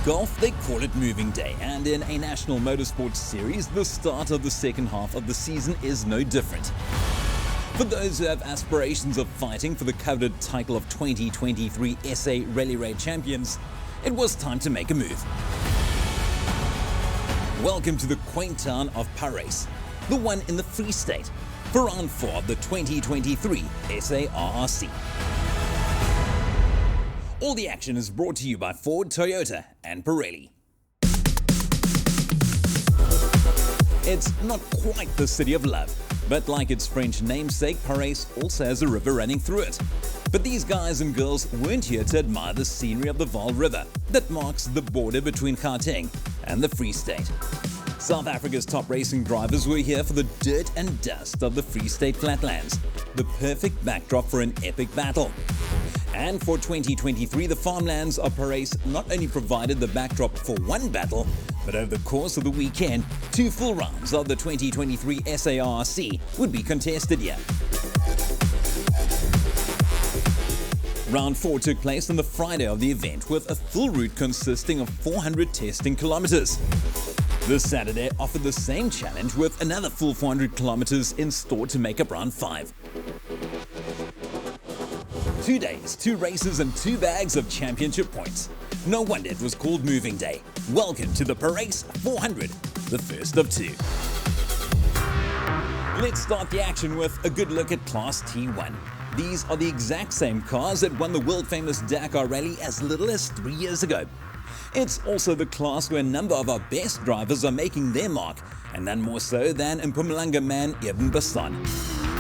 golf, they call it moving day, and in a national motorsports series, the start of the second half of the season is no different. For those who have aspirations of fighting for the coveted title of 2023 SA Rally Raid Champions, it was time to make a move. Welcome to the quaint town of Parys, the one in the Free State, for round 4 of the 2023 SARRC. All the action is brought to you by Ford, Toyota and Parys. It's not quite the city of love, but like its French namesake, Parys also has a river running through it. But these guys and girls weren't here to admire the scenery of the Vaal River that marks the border between Gauteng and the Free State. South Africa's top racing drivers were here for the dirt and dust of the Free State flatlands, the perfect backdrop for an epic battle. And for 2023, the farmlands of Parys not only provided the backdrop for one battle, but over the course of the weekend, 2 full rounds of the 2023 SARRC would be contested here. Round 4 took place on the Friday of the event, with a full route consisting of 400 testing kilometers. This Saturday offered the same challenge with another full 400 kilometers in store to make up round 5. 2 days, 2 races and 2 bags of championship points. No wonder it was called Moving Day. Welcome to the Parys 400, the first of 2. Let's start the action with a good look at Class T1. These are the exact same cars that won the world-famous Dakar Rally as little as 3 years ago. It's also the class where a number of our best drivers are making their mark, and none more so than Mpumalanga man Eben Basson.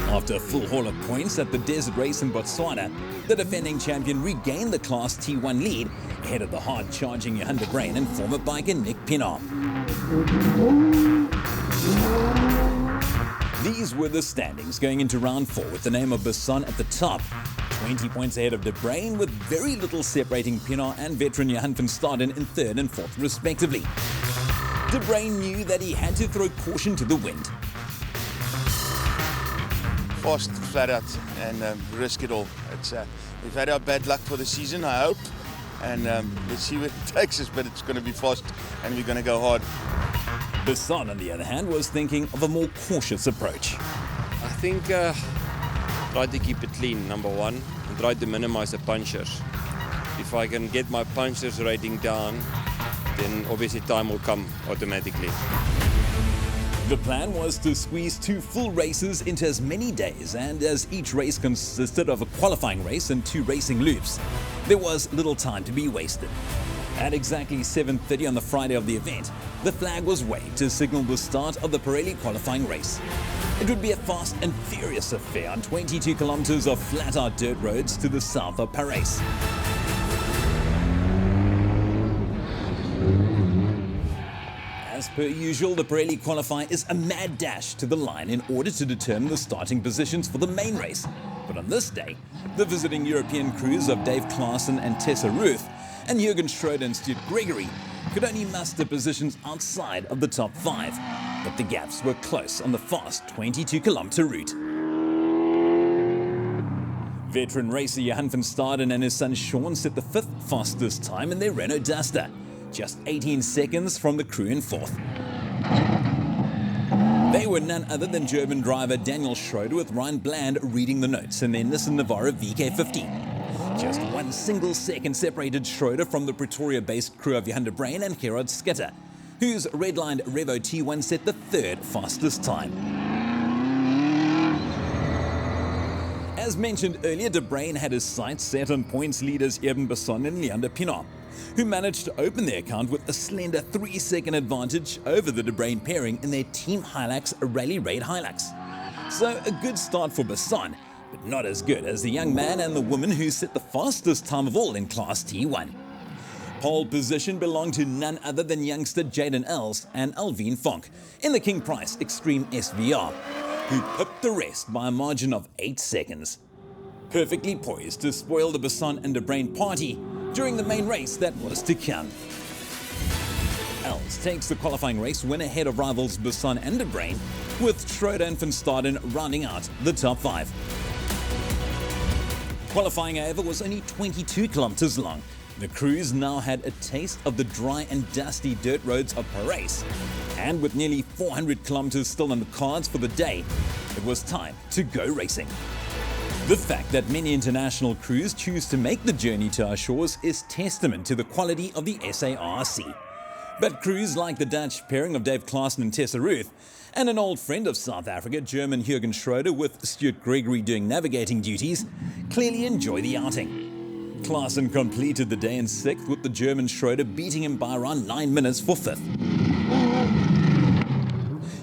After a full haul of points at the desert race in Botswana, the defending champion regained the Class T1 lead ahead of the hard-charging Johan Brain and former biker Nick Pienaar. These were the standings going into round 4, with the name of Basson at the top, 20 points ahead of De Bruyn, with very little separating Pienaar and veteran Johan van Staden in 3rd and 4th respectively. De Bruyn knew that he had to throw caution to the wind. Fast, flat out, and risk it all. We've had our bad luck for the season, I hope, and let's see where it takes us, but it's going to be fast and we're going to go hard. Basson, on the other hand, was thinking of a more cautious approach. I think try to keep it clean, number one, and try to minimize the punctures. If I can get my punctures rating down, then obviously time will come automatically. The plan was to squeeze 2 full races into as many days, and as each race consisted of a qualifying race and 2 racing loops, there was little time to be wasted. At exactly 7:30 on the Friday of the event, the flag was waved to signal the start of the Parys qualifying race. It would be a fast and furious affair on 22 kilometers of flat-out dirt roads to the south of Parys. As per usual, the Parys qualifier is a mad dash to the line in order to determine the starting positions for the main race. But on this day, the visiting European crews of Dave Klaassen and Tessa Ruth and Jürgen Schroeder and Stuart Gregory could only muster positions outside of the top 5. But the gaps were close on the fast 22-kilometer route. Veteran racer Johan van Staden and his son Sean set the 5th fastest time in their Renault Duster, just 18 seconds from the crew in 4th. They were none other than German driver Daniel Schroeder with Ryan Bland reading the notes in their Nissan Navara VK50. Just 1 single second separated Schroeder from the Pretoria-based crew of Johan de Bruyn and Gerard Schutte, whose red-lined Revo T1 set the 3rd fastest time. As mentioned earlier, De Bruyn had his sights set on points leaders Eben Basson and Leander Pienaar, who managed to open their account with a slender 3-second advantage over the De Bruyn pairing in their Team Hilux Rally Raid Hilux. So a good start for Basson, but not as good as the young man and the woman who set the fastest time of all in Class T1. Pole position belonged to none other than youngster Jaden Els and Alvin Fonk in the King Price Extreme SVR, who pipped the rest by a margin of 8 seconds. Perfectly poised to spoil the Basson and De Bruyn party during the main race that was to come. Els takes the qualifying race win ahead of rivals Basson and De Bruyn, with Schroeder and van Staden rounding out the top 5. Qualifying, however, was only 22 kilometers long, The crews now had a taste of the dry and dusty dirt roads of Parys, and with nearly 400 kilometers still on the cards for the day, it was time to go racing. The fact that many international crews choose to make the journey to our shores is testament to the quality of the SARRC. But crews like the Dutch pairing of Dave Klaassen and Tessa Ruth, and an old friend of South Africa, German Jürgen Schroeder, with Stuart Gregory doing navigating duties, clearly enjoy the outing. Klaassen completed the day in 6th, with the German Schroeder beating him by around 9 minutes for 5th.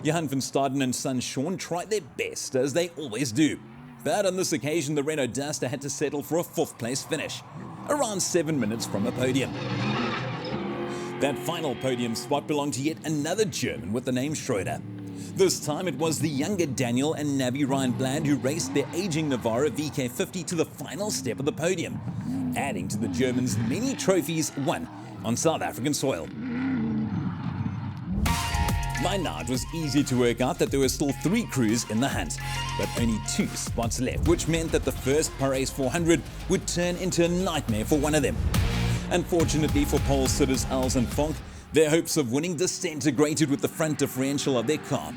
Johan van Staden and son Sean tried their best, as they always do. But on this occasion, the Renault Duster had to settle for a 4th place finish, around 7 minutes from a podium. That final podium spot belonged to yet another German with the name Schroeder. This time it was the younger Daniel and Navi Ryan Bland who raced their aging Navara VK50 to the final step of the podium, adding to the Germans' many trophies won on South African soil. By now it was easy to work out that there were still 3 crews in the hunt, but only 2 spots left, which meant that the first Parys 400 would turn into a nightmare for one of them. Unfortunately for pole sitters Els and Fonk, their hopes of winning disintegrated with the front differential of their car,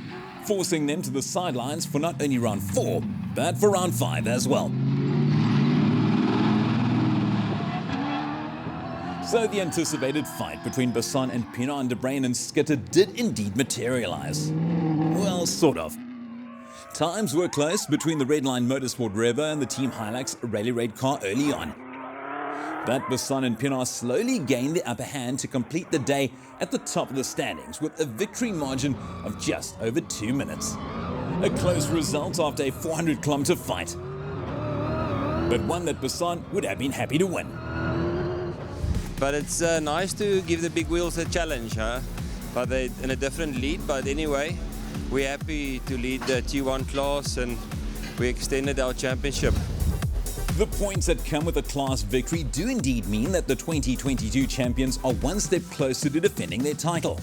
forcing them to the sidelines for not only round 4, but for round 5 as well. So the anticipated fight between Besson and Pinot and De Bruyn and Skitter did indeed materialize. Well, sort of. Times were close between the Redline Motorsport River and the Team Hilux Rally Raid car early on. But Besson and Pinot slowly gained the upper hand to complete the day at the top of the standings with a victory margin of just over 2 minutes. A close result after a 400-kilometer fight, but one that Besson would have been happy to win. But it's nice to give the big wheels a challenge, huh? But they're in a different lead, but anyway, we're happy to lead the T1 class and we extended our championship. The points that come with a class victory do indeed mean that the 2022 champions are one step closer to defending their title.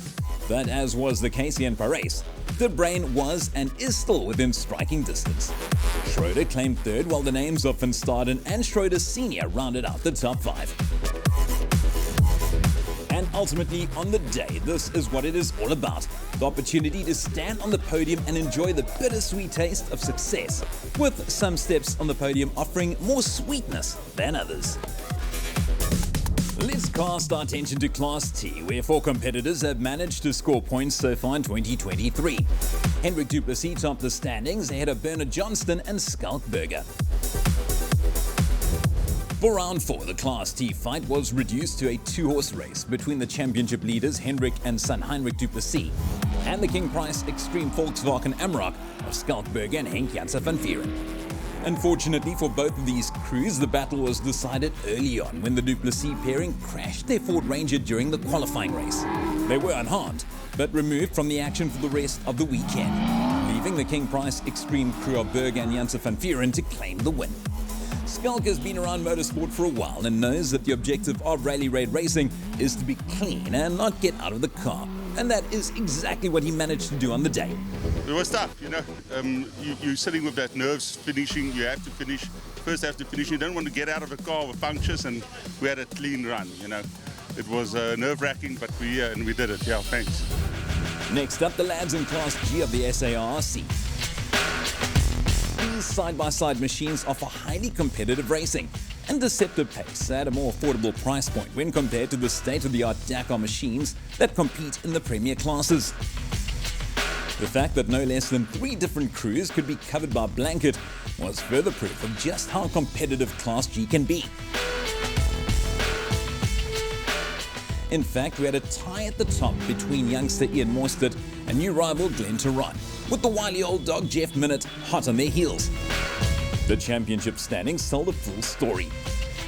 But as was the case here in Parys, De Bruyn was and is still within striking distance. Schroeder claimed 3rd, while the names of Van Staden and Schroeder Sr. rounded out the top 5. And ultimately, on the day, this is what it is all about. The opportunity to stand on the podium and enjoy the bittersweet taste of success, with some steps on the podium offering more sweetness than others. Let's cast our attention to Class T, where 4 competitors have managed to score points so far in 2023. Henrik Du Plessis topped the standings ahead of Bernard Johnston and Skalkberger. For round 4, the Class T fight was reduced to a 2-horse race between the championship leaders Henrik and son Heinrich Du Plessis and the King Price Extreme Volkswagen Amarok of Skalkberger and Henk Janse van Vieren. Unfortunately for both of these crews, the battle was decided early on when the Du Plessis pairing crashed their Ford Ranger during the qualifying race. They were unharmed, but removed from the action for the rest of the weekend, leaving the King Price Extreme crew of Berg and Janse van Vieren to claim the win. Skalk has been around motorsport for a while and knows that the objective of Rally Raid racing is to be clean and not get out of the car. And that is exactly what he managed to do on the day. It was tough, you know. You're sitting with that nerves finishing. You have to finish. First have to finish. You don't want to get out of the car with punctures, and we had a clean run, you know. It was nerve-wracking, but we did it. Yeah, thanks. Next up, the lads in Class G of the SARRC. These side-by-side machines offer highly competitive racing and deceptive pace at a more affordable price point when compared to the state-of-the-art Dakar machines that compete in the premier classes. The fact that no less than 3 different crews could be covered by a blanket was further proof of just how competitive Class G can be. In fact, we had a tie at the top between youngster Ian Morstead and new rival Glenn Tarrant, with the wily old dog Jeff Minott hot on their heels. The championship standings tell the full story.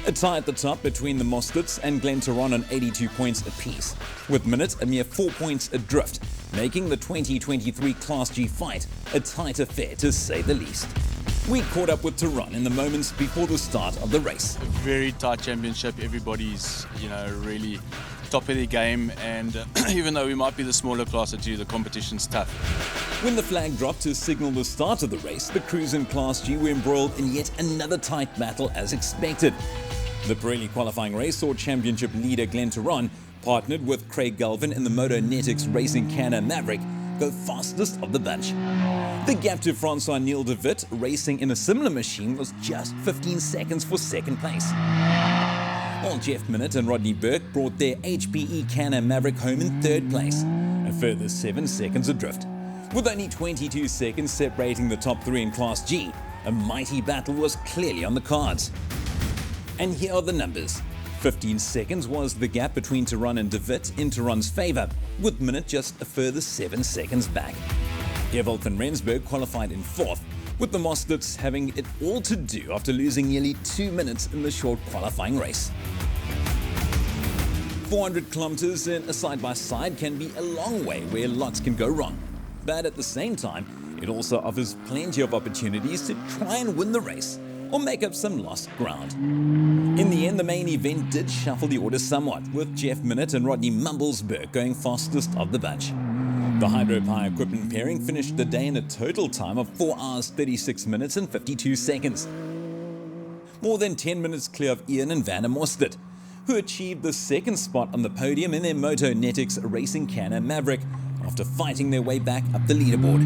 A tie at the top between the Morsteads and Glenn Tarrant on 82 points apiece, with Minott a mere 4 points adrift, making the 2023 Class G fight a tight affair to say the least. We caught up with Tarrant in the moments before the start of the race. A very tight championship. Everybody's, really top of their game, and even though we might be the smaller class at G, the competition's tough. When the flag dropped to signal the start of the race, the crews in Class G were embroiled in yet another tight battle as expected. The Pirelli qualifying race saw championship leader Glenn Turon, partnered with Craig Galvin in the Motonetics Racing Can-Am Maverick, go fastest of the bunch. The gap to Francois Neil de Witt, racing in a similar machine, was just 15 seconds for second place. While Jeff Minott and Rodney Burke brought their HPE Can-Am Maverick home in third place, a further 7 seconds adrift. With only 22 seconds separating the top three in Class G, a mighty battle was clearly on the cards. And here are the numbers. 15 seconds was the gap between Turon and de Witt in Turon's favour, with Minott just a further 7 seconds back. Ewald van Rensburg qualified in fourth, with the Mosters having it all to do after losing nearly 2 minutes in the short qualifying race. 400 kilometers in a side-by-side can be a long way where lots can go wrong. But at the same time, it also offers plenty of opportunities to try and win the race or make up some lost ground. In the end, the main event did shuffle the order somewhat, with Jeff Minott and Rodney Mumblesburg going fastest of the bunch. The hydro-power equipment pairing finished the day in a total time of 4 hours, 36 minutes and 52 seconds. More than 10 minutes clear of Ian and Van der Mostert, who achieved the second spot on the podium in their Motonetics Racing Can-Am Maverick after fighting their way back up the leaderboard.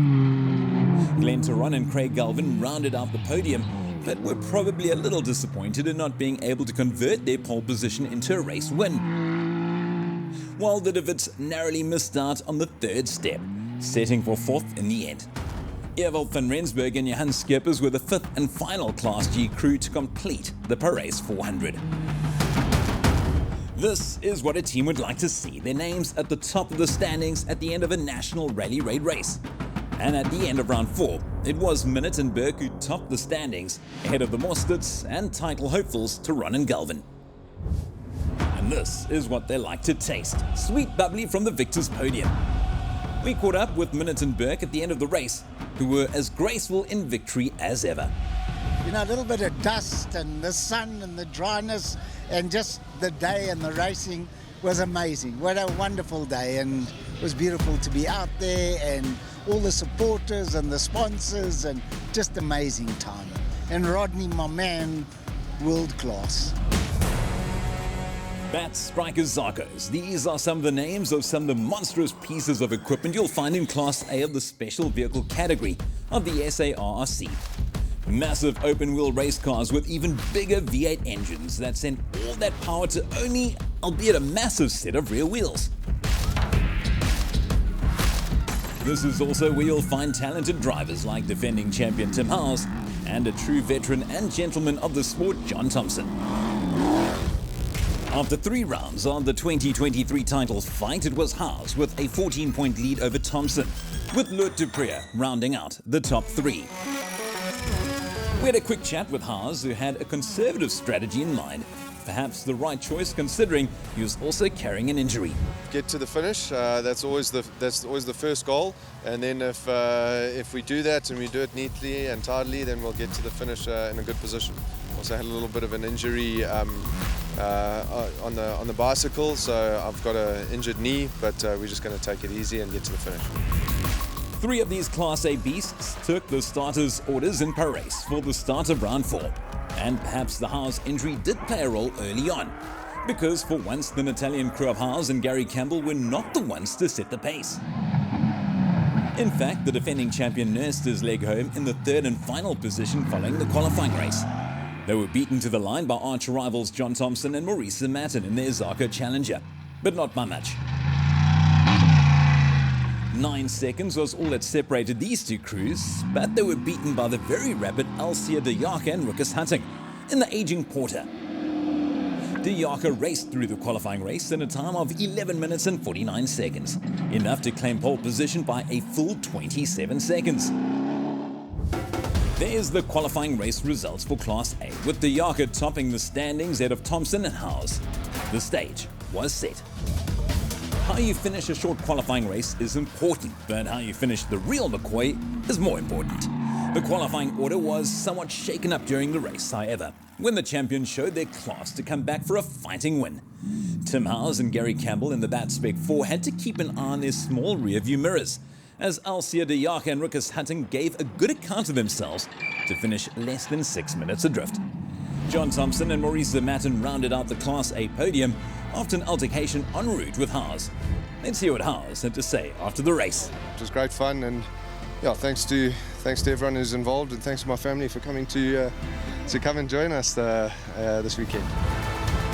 Glenn Turon and Craig Galvin rounded out the podium, but were probably a little disappointed in not being able to convert their pole position into a race win. While the de Witts narrowly missed out on the third step, setting for fourth in the end. Ewald van Rensburg and Johan Schippers were the fifth and final Class G crew to complete the Parys 400. This is what a team would like to see, their names at the top of the standings at the end of a national rally raid race. And at the end of round 4, it was Minott and Burke who topped the standings, ahead of the Mosterts and title hopefuls Turon and Galvin. And this is what they like to taste, sweet bubbly from the victor's podium. We caught up with Minott and Burke at the end of the race, who were as graceful in victory as ever. You know, a little bit of dust and the sun and the dryness and just the day and the racing was amazing. What a wonderful day, and it was beautiful to be out there and all the supporters and the sponsors, and just amazing time. And Rodney, my man, world class. Bats, strikers, Zarkos. These are some of the names of some of the monstrous pieces of equipment you'll find in Class A of the special vehicle category of the SARRC. Massive open-wheel race cars with even bigger V8 engines that send all that power to only, albeit a massive set of rear wheels. This is also where you'll find talented drivers like defending champion Tim Howes and a true veteran and gentleman of the sport, John Thompson. After 3 rounds of the 2023 title fight, it was Howes with a 14-point lead over Thompson, with Loet du Preez rounding out the top 3. We had a quick chat with Howes, who had a conservative strategy in mind. Perhaps the right choice, considering he was also carrying an injury. Get to the finish. That's always the first goal. And then if we do that and we do it neatly and tidily, then we'll get to the finish in a good position. Also had a little bit of an injury on the bicycle, so I've got an injured knee. But we're just going to take it easy and get to the finish. 3 of these Class A beasts took the starters' orders in Parys for the start of round 4. And perhaps the Howes injury did play a role early on, because for once the Italian crew of Howes and Gary Campbell were not the ones to set the pace. In fact, the defending champion nursed his leg home in the third and final position following the qualifying race. They were beaten to the line by arch rivals John Thompson and Maurice Matten in their Zarko Challenger, but not by much. 9 seconds was all that separated these two crews, but they were beaten by the very rapid Alcia de Jager and Ricus Hutting in the aging Porter. De Jager raced through the qualifying race in a time of 11 minutes and 49 seconds, enough to claim pole position by a full 27 seconds. There's the qualifying race results for Class A, with De Jager topping the standings ahead of Thompson and Howes. The stage was set. How you finish a short qualifying race is important, but how you finish the real McCoy is more important. The qualifying order was somewhat shaken up during the race, however, when the champions showed their class to come back for a fighting win. Tim Howes and Gary Campbell in the Bat Spec 4 had to keep an eye on their small rear-view mirrors, as Alcia de Jager and Ricus Hutting gave a good account of themselves to finish less than 6 minutes adrift. John Thompson and Maurice Zematin rounded out the Class A podium after an altercation en route with Haas. Let's hear what Haas had to say after the race. It was great fun, and yeah, thanks to everyone who's involved, and thanks to my family for coming to come and join us this weekend.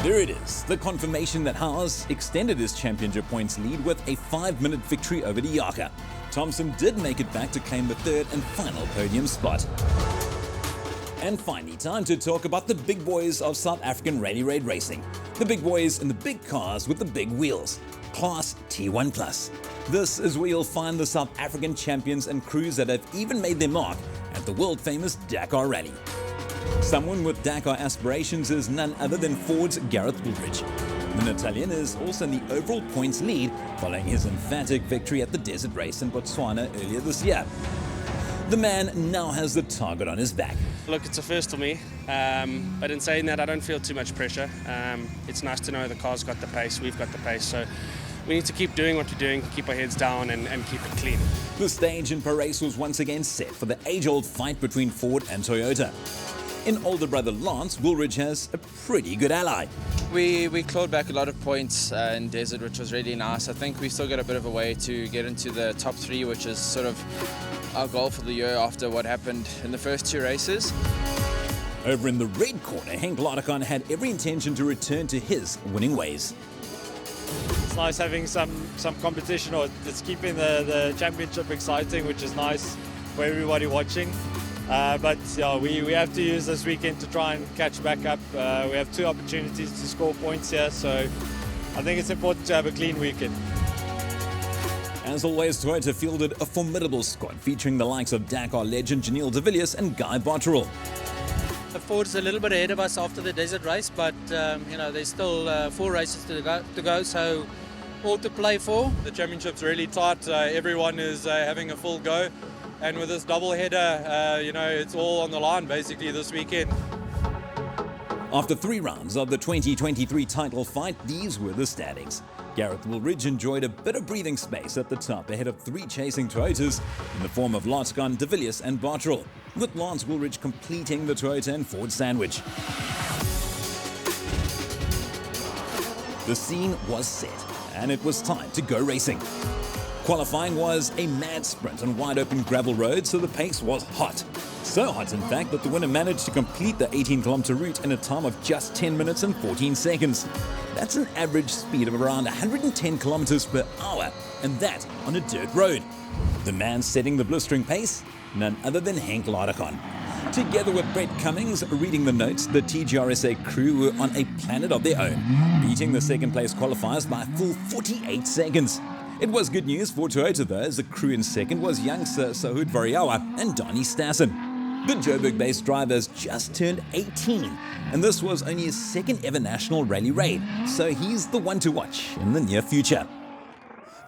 There it is, the confirmation that Haas extended his championship points lead with a 5-minute victory over the Yaka. Thompson did make it back to claim the third and final podium spot. And finally, time to talk about the big boys of South African rally raid racing. The big boys in the big cars with the big wheels. Class T1+. This is where you'll find the South African champions and crews that have even made their mark at the world-famous Dakar Rally. Someone with Dakar aspirations is none other than Ford's Gareth Woolridge. The Italian is also in the overall points lead following his emphatic victory at the desert race in Botswana earlier this year. The man now has the target on his back. Look, it's a first for me, but in saying that, I don't feel too much pressure. It's nice to know the car's got the pace, we've got the pace, so we need to keep doing what we're doing, keep our heads down and keep it clean. The stage in Parys was once again set for the age-old fight between Ford and Toyota. In older brother Lance, Woolridge has a pretty good ally. We clawed back a lot of points in Desert, which was really nice. I think we still got a bit of a way to get into the top 3, which is sort of our goal for the year after what happened in the first 2 races. Over in the red corner, Henk Ladekan had every intention to return to his winning ways. It's nice having some competition, or it's keeping the championship exciting, which is nice for everybody watching. But yeah, we have to use this weekend to try and catch back up. We have 2 opportunities to score points here, so I think it's important to have a clean weekend. As always, Toyota fielded a formidable squad featuring the likes of Dakar legend Janelle de Villiers and Guy Botterill. Ford's a little bit ahead of us after the desert race, but there's still 4 races to go, so all to play for. The championship's really tight. Everyone is having a full go, and with this double header, it's all on the line basically this weekend. After 3 rounds of the 2023 title fight, these were the standings. Gareth Woolridge enjoyed a bit of breathing space at the top ahead of 3 chasing Toyotas in the form of Ladekan, de Villiers and Botterill, with Lance Woolridge completing the Toyota and Ford sandwich. The scene was set, and it was time to go racing. Qualifying was a mad sprint on wide-open gravel roads, so the pace was hot. So hot, in fact, that the winner managed to complete the 18-kilometer route in a time of just 10 minutes and 14 seconds. That's an average speed of around 110 kilometers per hour, and that on a dirt road. The man setting the blistering pace? None other than Henk Ladekan. Together with Brett Cummings reading the notes, the TGRSA crew were on a planet of their own, beating the second-place qualifiers by a full 48 seconds. It was good news for Toyota though, as the crew in second was youngster Sahud Variawa and Donnie Stassen. The Joburg-based driver has just turned 18, and this was only his 2nd ever national rally raid, so he's the one to watch in the near future.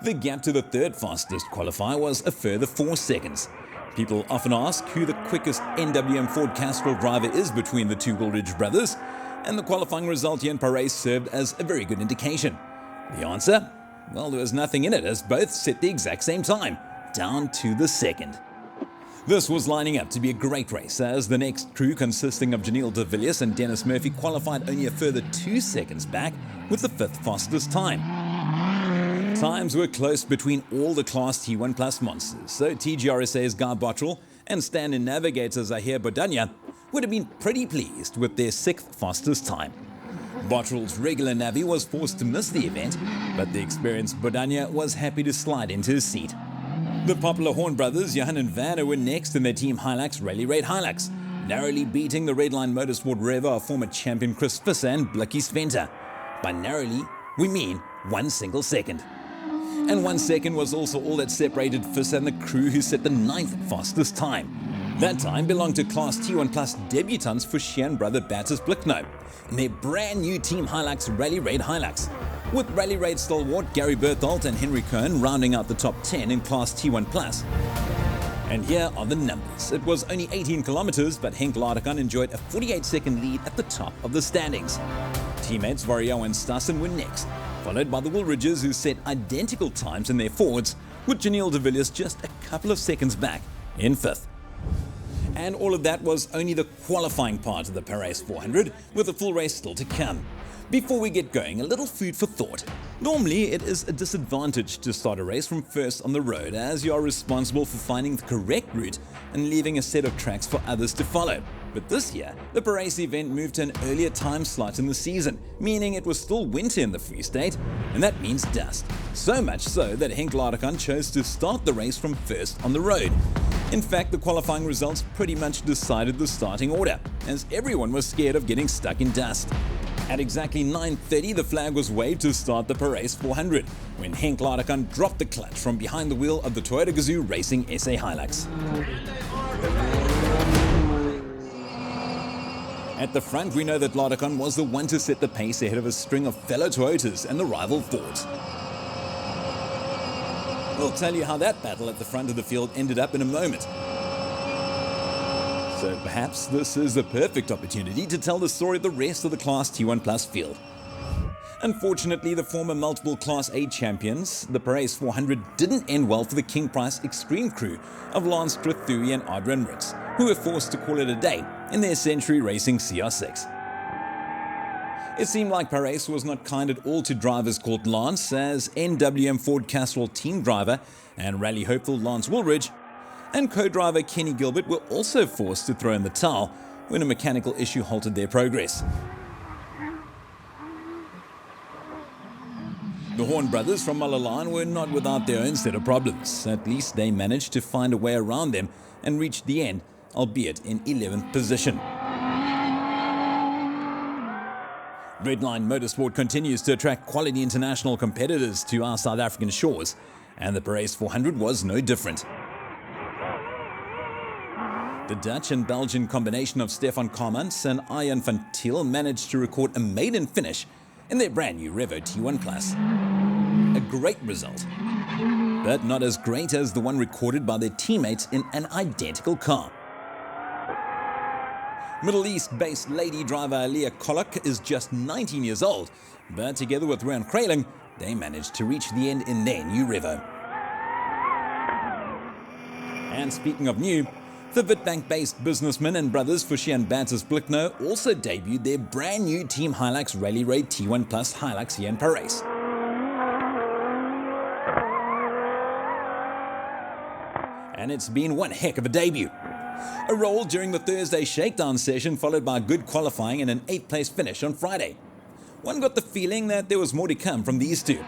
The gap to the 3rd fastest qualifier was a further 4 seconds. People often ask who the quickest NWM Ford Castrol driver is between the 2 Woolridge brothers, and the qualifying result here in Parys served as a very good indication. The answer? Well, there was nothing in it, as both set the exact same time, down to the second. This was lining up to be a great race, as the next crew, consisting of Janelle de Villiers and Dennis Murphy, qualified only a further 2 seconds back with the 5th fastest time. Times were close between all the Class T1 Plus monsters, so TGRSA's Guy Botterill and stand-in navigator Zahir Bodania would have been pretty pleased with their 6th fastest time. Botterill's regular navvy was forced to miss the event, but the experienced Bodania was happy to slide into his seat. The popular Horn brothers, Johan and Vanna, were next in their Team Hilux Rally Raid Hilux, narrowly beating the Redline Motorsport Revo of former champion Chris Visser and Blicky Sventer. By narrowly, we mean 1 single second. And 1 second was also all that separated Visser and the crew who set the 9th fastest time. That time belonged to Class T1 Plus debutants for Sheehan brother Battis Blickno in their brand new Team Hilux Rally Raid Hilux, with Rally Raid stalwart Gary Berthold and Henry Cohen rounding out the top 10 in Class T1 Plus. And here are the numbers. It was only 18 kilometers, but Henk Ladekan enjoyed a 48-second lead at the top of the standings. Teammates Vario and Stassen were next, followed by the Woolridges, who set identical times in their Fords, with Janelle de Villiers just a couple of seconds back in 5th. And all of that was only the qualifying part of the Parys 400, with a full race still to come. Before we get going, a little food for thought. Normally, it is a disadvantage to start a race from first on the road, as you are responsible for finding the correct route and leaving a set of tracks for others to follow. But this year, the Parys event moved to an earlier time slot in the season, meaning it was still winter in the Free State, and that means dust. So much so that Henk Ladekan chose to start the race from first on the road. In fact, the qualifying results pretty much decided the starting order, as everyone was scared of getting stuck in dust. At exactly 9:30, the flag was waved to start the Parys 400, when Henk Ladekan dropped the clutch from behind the wheel of the Toyota Gazoo Racing SA Hilux. At the front, we know that Ladekan was the one to set the pace ahead of a string of fellow Toyotas and the rival Fords. We'll tell you how that battle at the front of the field ended up in a moment. So perhaps this is the perfect opportunity to tell the story of the rest of the Class T1 Plus field. Unfortunately, the former multiple Class A champions, the Parys 400, didn't end well for the King Price Extreme crew of Lance Strathui and Adrian Ritz, who were forced to call it a day in their Century Racing CR6. It seemed like Parys was not kind at all to drivers called Lance, as NWM Ford Castrol team driver and rally hopeful Lance Woolridge and co-driver Kenny Gilbert were also forced to throw in the towel when a mechanical issue halted their progress. The Horn brothers from Malalan were not without their own set of problems. At least they managed to find a way around them and reached the end, albeit in 11th position. Redline Motorsport continues to attract quality international competitors to our South African shores, and the Parys 400 was no different. The Dutch and Belgian combination of Stefan Komans and Arjan van Thiel managed to record a maiden finish in their brand new Revo T1 Plus. A great result, but not as great as the one recorded by their teammates in an identical car. Middle East-based lady driver Aliyah Kolak is just 19 years old, but together with Rian Kraling, they managed to reach the end in their new Revo. And speaking of new, the Witbank-based businessmen and brothers Fushian Bantus Blickno also debuted their brand new Team Hilux Rally Raid T1 Plus Hilux here in Parys. And it's been one heck of a debut. A roll during the Thursday shakedown session, followed by good qualifying and an 8th place finish on Friday. One got the feeling that there was more to come from these two.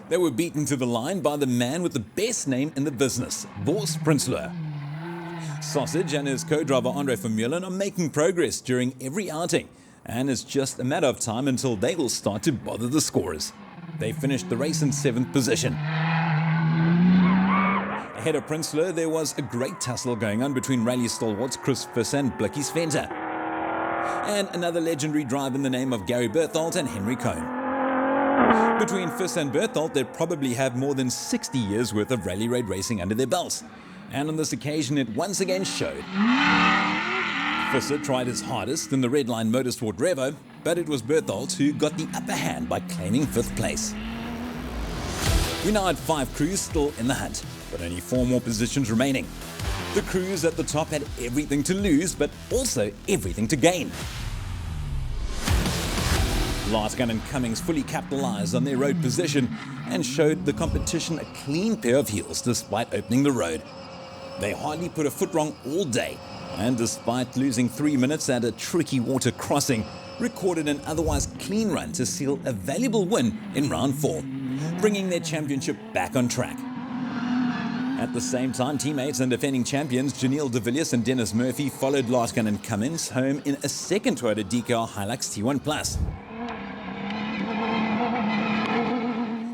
They were beaten to the line by the man with the best name in the business, Boris Prinsloo. Sausage and his co-driver Andre Vermeulen are making progress during every outing, and it's just a matter of time until they will start to bother the scorers. They finished the race in 7th position. Ahead of Prinsloo, there was a great tussle going on between rally stalwarts Chris Fiss and Blicky Sventer, and another legendary drive in the name of Gary Berthold and Henry Cohn. Between Fiss and Berthold, they probably have more than 60 years worth of rally raid racing under their belts, and on this occasion it once again showed. Fisser tried his hardest in the Redline Motorsport Revo, but it was Berthold who got the upper hand by claiming 5th place. We now had 5 crews still in the hunt, but only 4 more positions remaining. The crews at the top had everything to lose, but also everything to gain. Ladekan and Cummings fully capitalized on their road position and showed the competition a clean pair of heels despite opening the road. They hardly put a foot wrong all day, and despite losing 3 minutes at a tricky water crossing, recorded an otherwise clean run to seal a valuable win in round 4, bringing their championship back on track. At the same time, teammates and defending champions Janelle de Villiers and Dennis Murphy followed Ladekan and Cummings home in a second Toyota DKR Hilux T1 Plus.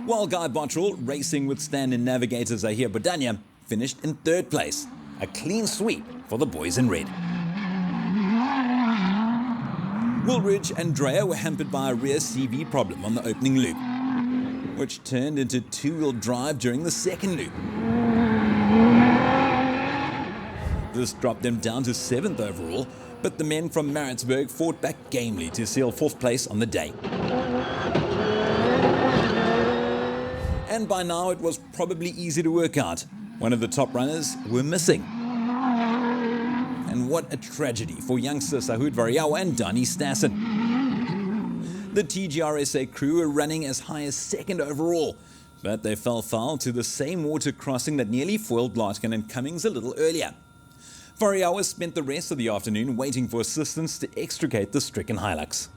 While Guy Bottrell, racing with stand-in navigator Zahir Bodania, finished in 3rd place. A clean sweep for the boys in red. Woolridge and Dreyer were hampered by a rear CV problem on the opening loop, which turned into 2-wheel drive during the second loop. This dropped them down to 7th overall, but the men from Maritzburg fought back gamely to seal 4th place on the day. And by now it was probably easy to work out. One of the top runners were missing. And what a tragedy for youngster Sahud Variawa and Donnie Stassen. The TGRSA crew were running as high as second overall, but they fell foul to the same water crossing that nearly foiled Larkin and Cummings a little earlier. Variawa spent the rest of the afternoon waiting for assistance to extricate the stricken Hilux.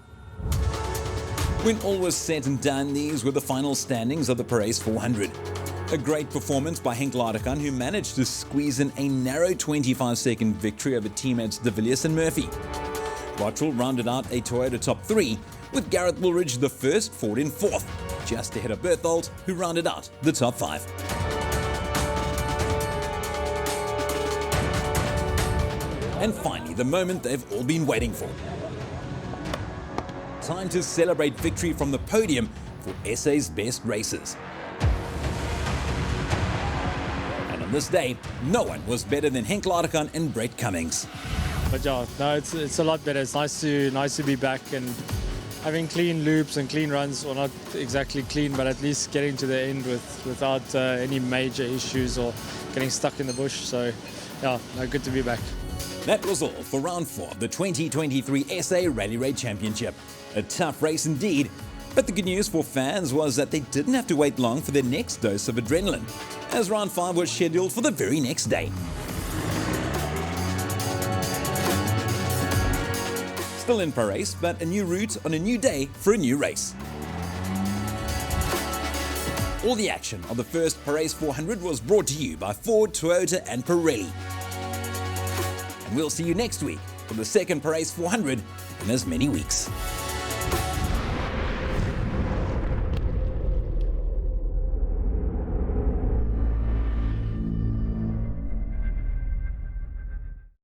When all was said and done, these were the final standings of the Parys 400. A great performance by Henk Ladekan, who managed to squeeze in a narrow 25-second victory over teammates De Villiers and Murphy. Bottrell rounded out a Toyota top 3, with Gareth Woolridge the first, Ford in 4th, just ahead of Berthold, who rounded out the top 5. And finally, the moment they've all been waiting for. Time to celebrate victory from the podium for SA's best racers. And on this day, no one was better than Henk Ladekan and Brett Cummings. But yeah, no, it's a lot better. It's nice to be back and having clean loops and clean runs, or not exactly clean, but at least getting to the end without any major issues or getting stuck in the bush. So yeah, no, good to be back. That was all for round 4 of the 2023 SA Rally Raid Championship. A tough race indeed, but the good news for fans was that they didn't have to wait long for their next dose of adrenaline, as round 5 was scheduled for the very next day. Still in Parys, but a new route on a new day for a new race. All the action of the first Parys 400 was brought to you by Ford, Toyota and Pirelli. And we'll see you next week for the second Parys 400 in as many weeks.